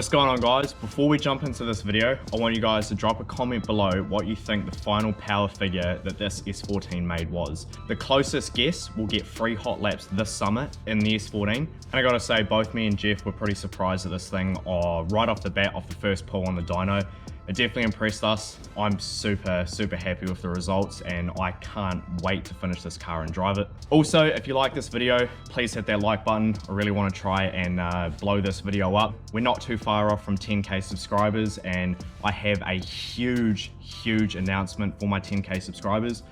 What's going on, guys? Before we jump into this video, I want you guys to drop a comment below what you think the final power figure that this S14 made was. The closest guess will get free hot laps this summer in the S14. And I gotta say, both me and Jeff were pretty surprised at this thing right off the bat, off the first pull on the dyno. It definitely impressed us. I'm super happy with the results and I can't wait to finish this car and drive it. Also, if you like this video, please hit that like button. I really want to try and blow this video up. We're not too far off from 10K subscribers and I have a huge announcement for my 10K subscribers.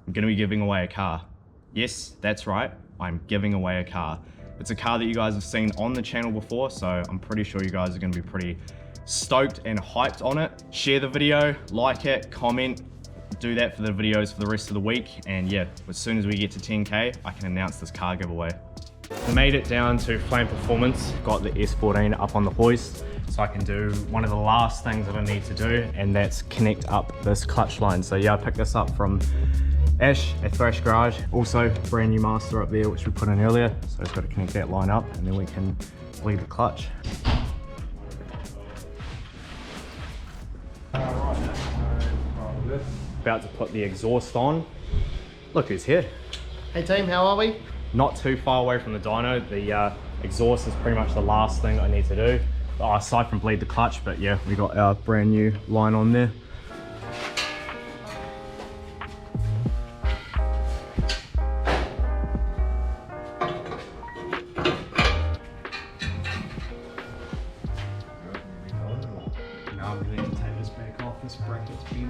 I'm gonna be giving away a car. Yes, that's right, I'm giving away a car. It's a car that you guys have seen on the channel before, so I'm pretty sure you guys are gonna be pretty stoked and hyped on it. Share the video, like it, comment, do that for the videos for the rest of the week. And yeah, as soon as we get to 10K, I can announce this car giveaway. I made it down to flame performance, got the S14 up on the hoist, so I can do one of the last things that I need to do, and that's connect up this clutch line. So yeah, I picked this up from Ash at Thrash Garage. Also, brand new master up there, which we put in earlier. So I've got to connect that line up and then we can bleed the clutch. About to put the exhaust on. Look who's here. Hey team, how are we? Not too far away from the dyno. The exhaust is pretty much the last thing I need to do. Aside from bleed the clutch, but yeah, we got our brand new line on there. Now I'm going to take this back off. This bracket's bent.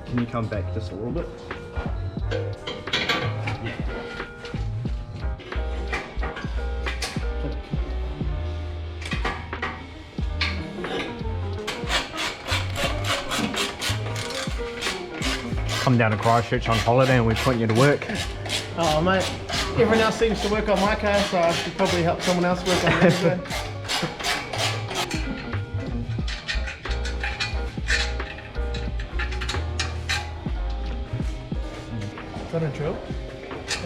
Can you come back just a little bit? Yeah. Come down to Christchurch on holiday and we put you to work. Oh mate, everyone else seems to work on my car, so I should probably help someone else work on theirs. Is that a drill?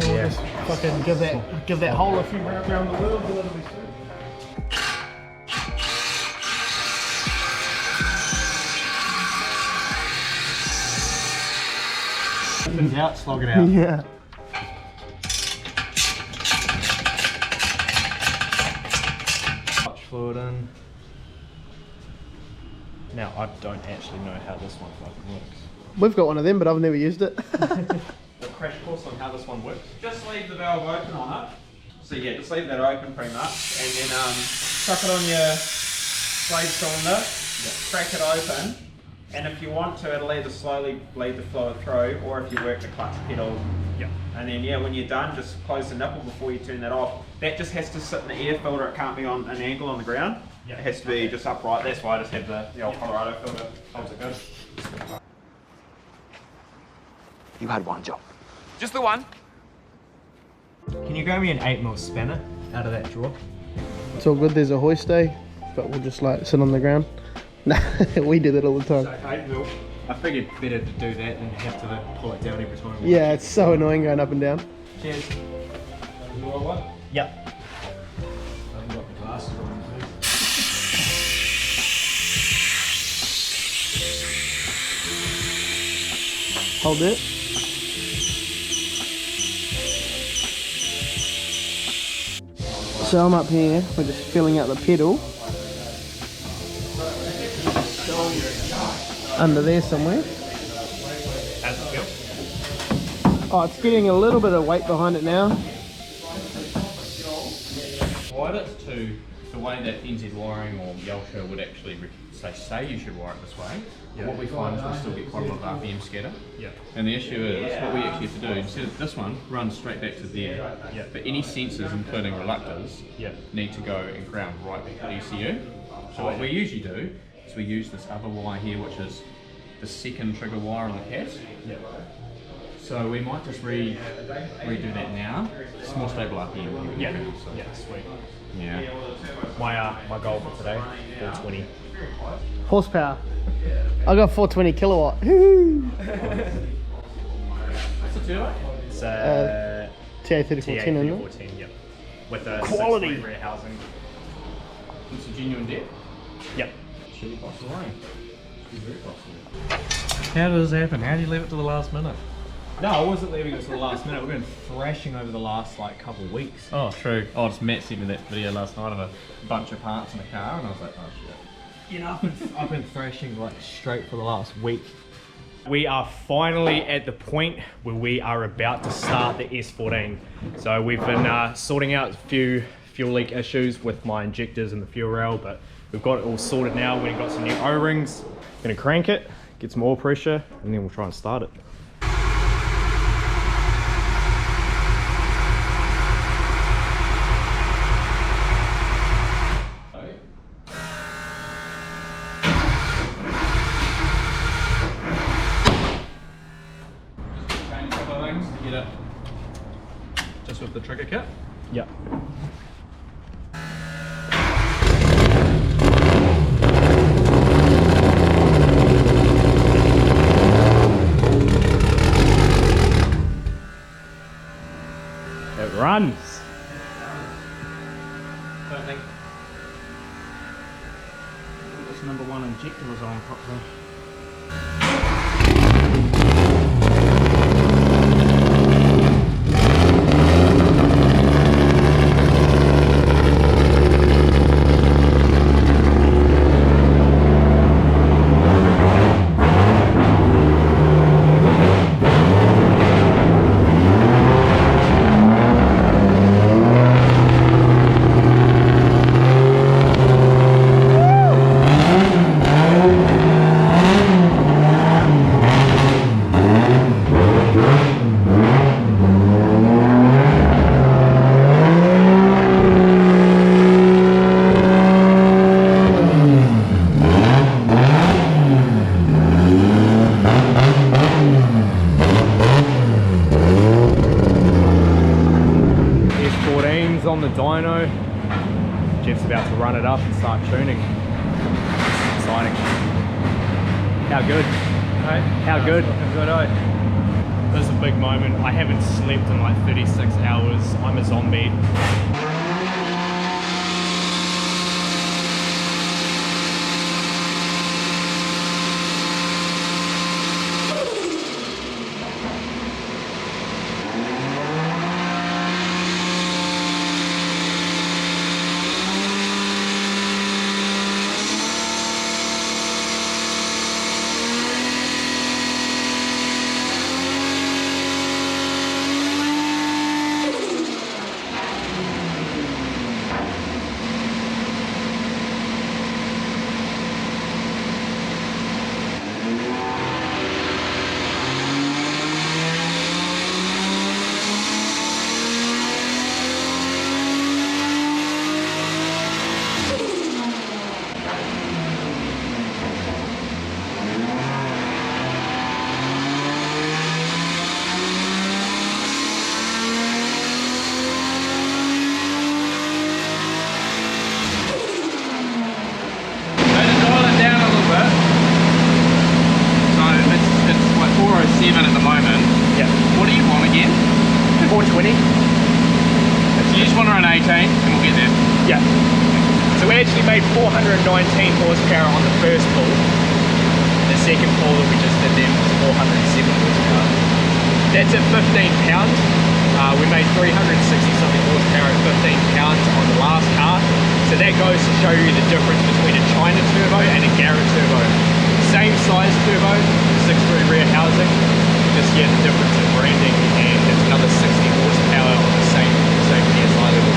And we'll just fucking give that hole a few rounds around the wheel, and it'll be sweet. Opens out, slog it out. Yeah. Clutch fluid in. Now, I don't actually know how this one fucking works. We've got one of them, but I've never used it. A crash course on how this one works. Just leave the valve open on it. So yeah, just leave that open pretty much, and then chuck it on your blade cylinder, crack it open, and if you want to, it'll either slowly bleed the fluid through, or if you work the clutch pedal. Yeah. And then yeah, when you're done, just close the nipple before you turn that off. That just has to sit in the air filter, it can't be on an angle on the ground. Yeah. It has to be just upright, that's why I just have the old Colorado filter, holds it good. You had one job. Just the one. Can you grab me an 8mm spanner out of that drawer? It's all good, there's a hoist day, but we'll just like sit on the ground. Nah, we do that all the time. So 8mm. I figured better to do that than have to pull it down every time. Yeah, it's so annoying going up and down. Cheers. You want one? Yep. I haven't got the glasses on, please. Hold it. So I'm up here, we're just filling out the pedal. Under there somewhere. How's it feel? Oh, it's getting a little bit of weight behind it now. Why it's to the way that NZ wiring or Yelsha would actually say you should wire it this way. Yeah. What we find is we still get quite a lot of RPM scatter. Yeah. And the issue is, what we actually have to do, instead of this one, run straight back to there. Yeah. But any sensors, including reluctors, need to go and ground right back to the ECU. So what we usually do is we use this other wire here, which is the second trigger wire on the cat. Yeah. So we might just redo that now. It's more stable RPM. Yeah. So. Yeah, sweet. Yeah. My goal for today, 420. Horsepower. I got 420 kilowatt. What's the turbo? It's TA3410, isn't it? yep. with the Quality. 6-3 rear housing. It's a genuine depth. Yep. Should be possible. Should be very possible. How does this happen? How do you leave it to the last minute? No, I wasn't leaving it to the last minute. We've been thrashing over the last like couple of weeks. Oh, true. Oh, just Matt sent me that video last night of a bunch of parts in a car, and I was like, oh shit. You know, I've been thrashing like straight for the last week. We are finally at the point where we are about to start the S14. So we've been sorting out a few fuel leak issues with my injectors and the fuel rail, but we've got it all sorted now. We've got some new O-rings. Gonna crank it, get some oil pressure, and then we'll try and start it. Just with the trigger kit? Yep. It runs. Don't think this number 1 injector was on properly. On the dyno, Jeff's about to run it up and start tuning. It's exciting. How good? Hey? How good? Looking good, eh? This is a big moment. I haven't slept in like 36 hours. I'm a zombie. At the moment. Yeah. What do you want again? 420. So you just want to run 18 and we'll get there. Yeah. So we actually made 419 horsepower on the first pull. The second pull that we just did then was 407 horsepower. That's at 15 pounds. We made 360 something horsepower at 15 pounds on the last car. So that goes to show you the difference between a China turbo and a Garrett turbo. Same size turbo, 6-3 rear housing. Just the difference in branding, and it's another 60 horsepower on the same PSI level.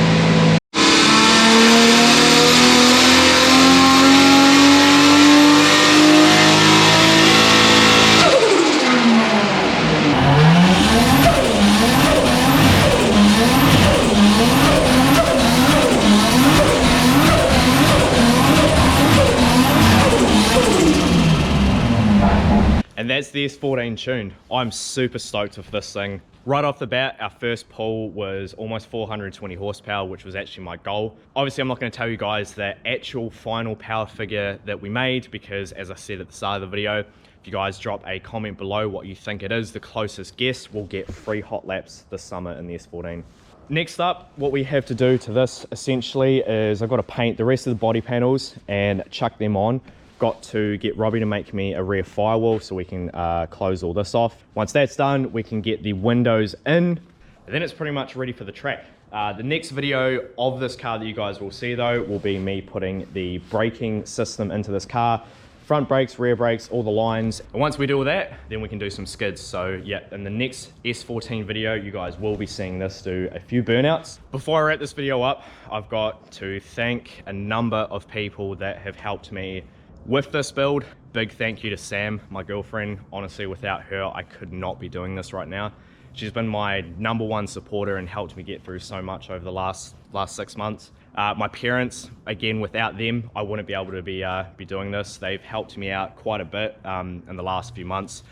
And that's the S14 tuned. I'm super stoked with this thing. Right off the bat, our first pull was almost 420 horsepower, which was actually my goal. Obviously, I'm not going to tell you guys the actual final power figure that we made, because as I said at the start of the video, if you guys drop a comment below what you think it is, the closest guess will get free hot laps this summer in the S14. Next up, what we have to do to this essentially is I've got to paint the rest of the body panels and chuck them on. Got to get Robbie to make me a rear firewall so we can close all this off. Once that's done, we can get the windows in, and then it's pretty much ready for the track. The next video of this car that you guys will see though will be me putting the braking system into this car. Front brakes, rear brakes, all the lines. And once we do all that, then we can do some skids. So yeah, in the next S14 video, you guys will be seeing this do a few burnouts. Before I wrap this video up, I've got to thank a number of people that have helped me with this build. Big thank you to Sam, my girlfriend. Honestly, without her, I could not be doing this right now. She's been my #1 supporter and helped me get through so much over the last 6 months. My parents, again, without them, I wouldn't be able to be doing this. They've helped me out quite a bit in the last few months.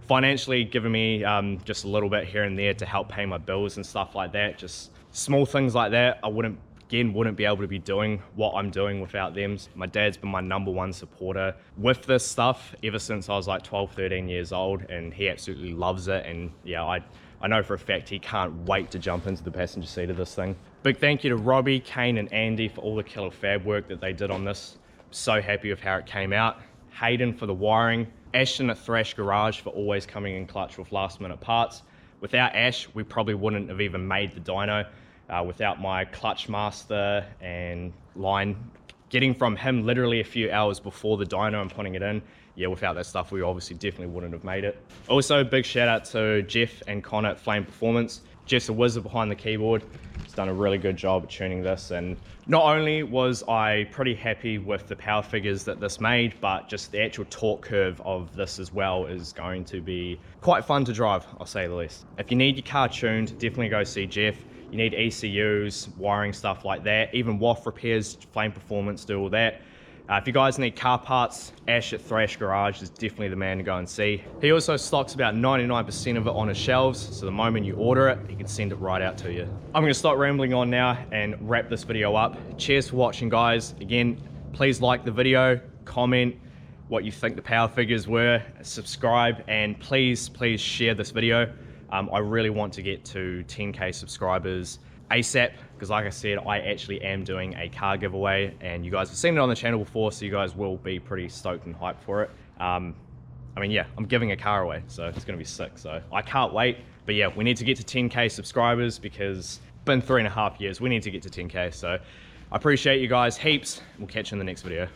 Financially, giving me just a little bit here and there to help pay my bills and stuff like that. Just small things like that. I wouldn't be able to be doing what I'm doing without them. My dad's been my #1 supporter with this stuff ever since I was like 12, 13 years old, and he absolutely loves it. And yeah, I know for a fact he can't wait to jump into the passenger seat of this thing. Big thank you to Robbie, Kane and Andy for all the killer fab work that they did on this. So happy with how it came out. Hayden for the wiring. Ashton at Thrash Garage for always coming in clutch with last minute parts. Without Ash, we probably wouldn't have even made the dyno. Without my clutch master and line, getting from him literally a few hours before the dyno and putting it in, yeah, without that stuff, we obviously definitely wouldn't have made it. Also, big shout out to Jeff and Connor at Flame Performance. Jeff's a wizard behind the keyboard. He's done a really good job at tuning this, and not only was I pretty happy with the power figures that this made, but just the actual torque curve of this as well is going to be quite fun to drive, I'll say the least. If you need your car tuned, definitely go see Jeff. You need ECUs, wiring, stuff like that. Even WAF repairs, Flame Performance do all that. If you guys need car parts, Ash at Thrash Garage is definitely the man to go and see. He also stocks about 99% of it on his shelves, so the moment you order it, he can send it right out to you. I'm gonna stop rambling on now and wrap this video up. Cheers for watching, guys. Again, please like the video, comment what you think the power figures were, subscribe, and please share this video. I really want to get to 10K subscribers ASAP, because like I said, I actually am doing a car giveaway, and you guys have seen it on the channel before, so you guys will be pretty stoked and hyped for it. I mean, yeah, I'm giving a car away, so it's gonna be sick, so I can't wait. But yeah, we need to get to 10K subscribers, because it's been 3.5 years. We need to get to 10K, so I appreciate you guys heaps. We'll catch you in the next video.